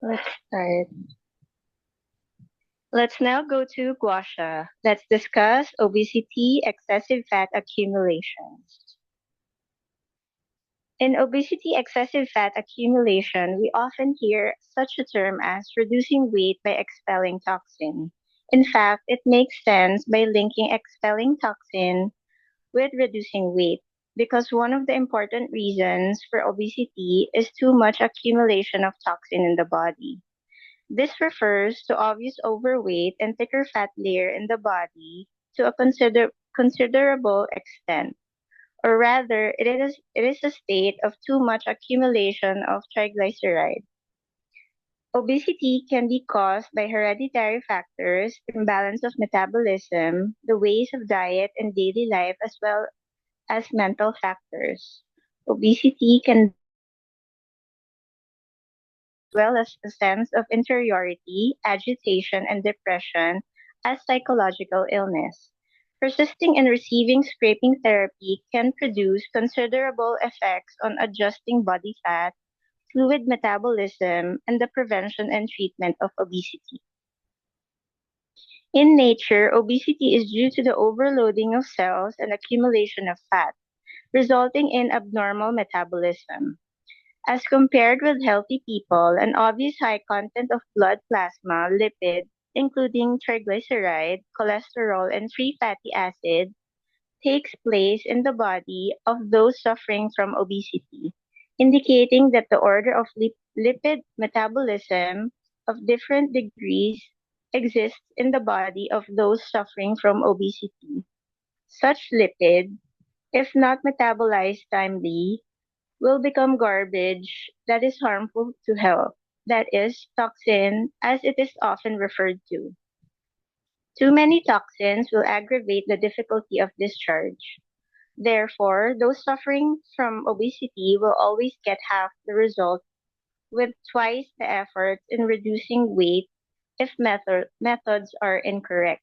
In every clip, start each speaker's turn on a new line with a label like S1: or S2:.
S1: Let's start. Let's now go to gua sha. Let's discuss obesity, excessive fat accumulation. In obesity, excessive fat accumulation, we often hear such a term as reducing weight by expelling toxin. In fact, it makes sense by linking expelling toxin with reducing weight because one of the important reasons for obesity is too much accumulation of toxin in the body. This refers to obvious overweight and thicker fat layer in the body to a considerable extent. Or rather, it is a state of too much accumulation of triglyceride. Obesity can be caused by hereditary factors, imbalance of metabolism, the ways of diet and daily life, as well as mental factors. Obesity can well as a sense of inferiority, agitation, and depression as psychological illness. Persisting and receiving scraping therapy can produce considerable effects on adjusting body fat, fluid metabolism, and the prevention and treatment of obesity. In nature, obesity is due to the overloading of cells and accumulation of fat, resulting in abnormal metabolism. As compared with healthy people, an obvious high content of blood plasma, lipid, including triglyceride, cholesterol, and free fatty acid, takes place in the body of those suffering from obesity, indicating that the order of lipid metabolism of different degrees exists in the body of those suffering from obesity. Such lipid, if not metabolized timely, will become garbage that is harmful to health. That is, toxin, as it is often referred to. Too many toxins will aggravate the difficulty of discharge. Therefore, those suffering from obesity will always get half the result with twice the effort in reducing weight if methods are incorrect.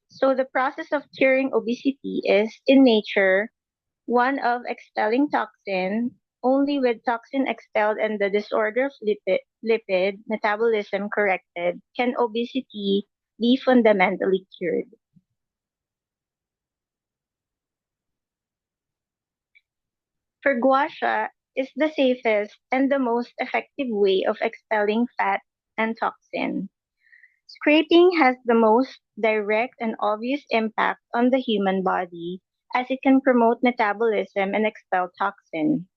S1: So the process of curing obesity is, in nature, one of expelling toxin. Only with toxin expelled and the disorder of lipid metabolism corrected can obesity be fundamentally cured. For gua sha is the safest and the most effective way of expelling fat and toxin. Scraping has the most direct and obvious impact on the human body as it can promote metabolism and expel toxin.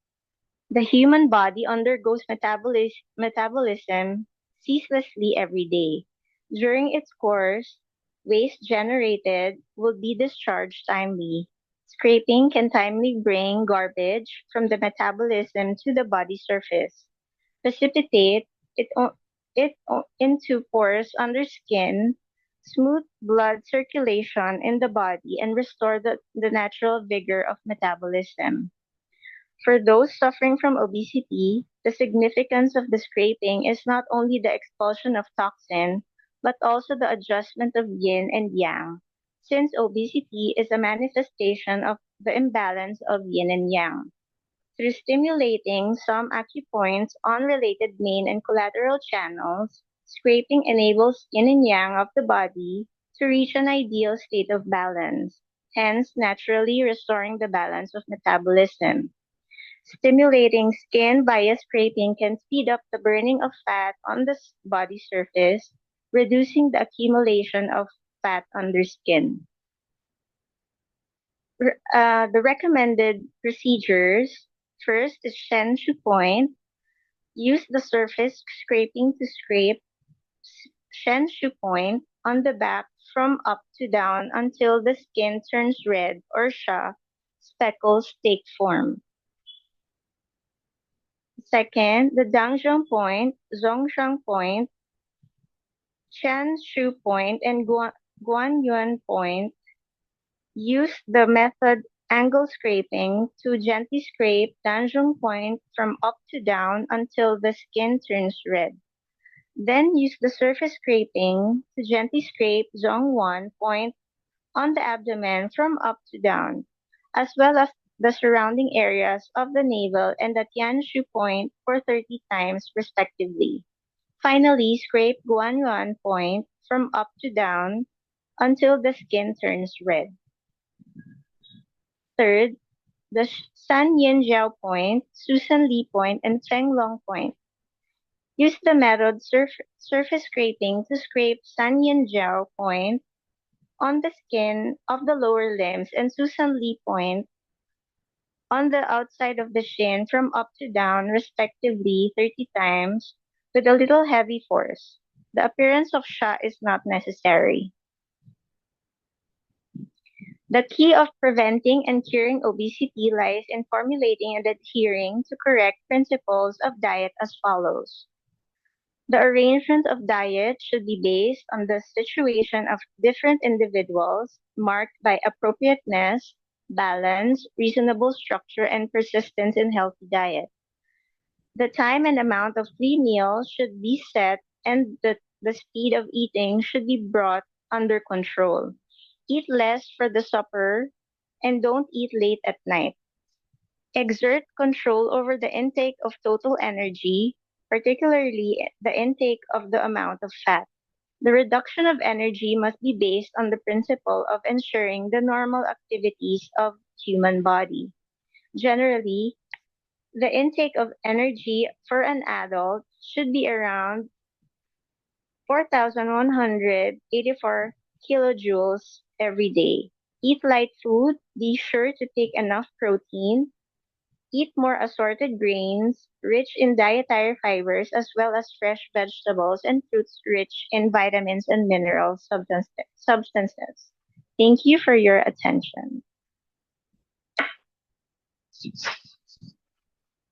S1: The human body undergoes metabolism ceaselessly every day. During its course, waste generated will be discharged timely. Scraping can timely bring garbage from the metabolism to the body surface, precipitate into pores under skin, smooth blood circulation in the body, and restore the natural vigor of metabolism. For those suffering from obesity, the significance of the scraping is not only the expulsion of toxin, but also the adjustment of yin and yang, since obesity is a manifestation of the imbalance of yin and yang. Through stimulating some acupoints on related main and collateral channels, scraping enables yin and yang of the body to reach an ideal state of balance, hence naturally restoring the balance of metabolism. Stimulating skin via scraping can speed up the burning of fat on the body surface, reducing the accumulation of fat under skin. The recommended procedures first is Shen Shu Point. Use the surface scraping to scrape Shen Shu Point on the back from up to down until the skin turns red or sha speckles take form. Second, the Dangzhong Point, Zhongshan Point, Chanshu Point, and Guanyuan Point. Use the method angle scraping to gently scrape Danzhong Point from up to down until the skin turns red. Then use the surface scraping to gently scrape Zhongwan Point on the abdomen from up to down, as well as the surrounding areas of the navel and the Tianshu Point for 30 times respectively. Finally, scrape guan point from up to down until the skin turns red. Third, the San Yin Jiao point, Susan Lee point, and Feng Long point. Use the method surface scraping to scrape San Yin Jiao point on the skin of the lower limbs and Susan Lee point on the outside of the shin from up to down, respectively, 30 times with a little heavy force. The appearance of Sha is not necessary. The key of preventing and curing obesity lies in formulating and adhering to correct principles of diet as follows. The arrangement of diet should be based on the situation of different individuals, marked by appropriateness, balance, reasonable structure, and persistence in healthy diet. The time and amount of free meals should be set, and the speed of eating should be brought under control. Eat less for the supper and don't eat late at night. Exert control over the intake of total energy, particularly the intake of the amount of fat. The reduction of energy must be based on the principle of ensuring the normal activities of human body. Generally, the intake of energy for an adult should be around 4,184 kilojoules every day. Eat light food, be sure to take enough protein, eat more assorted grains, rich in dietary fibers, as well as fresh vegetables and fruits rich in vitamins and mineral substances. Thank you for your attention.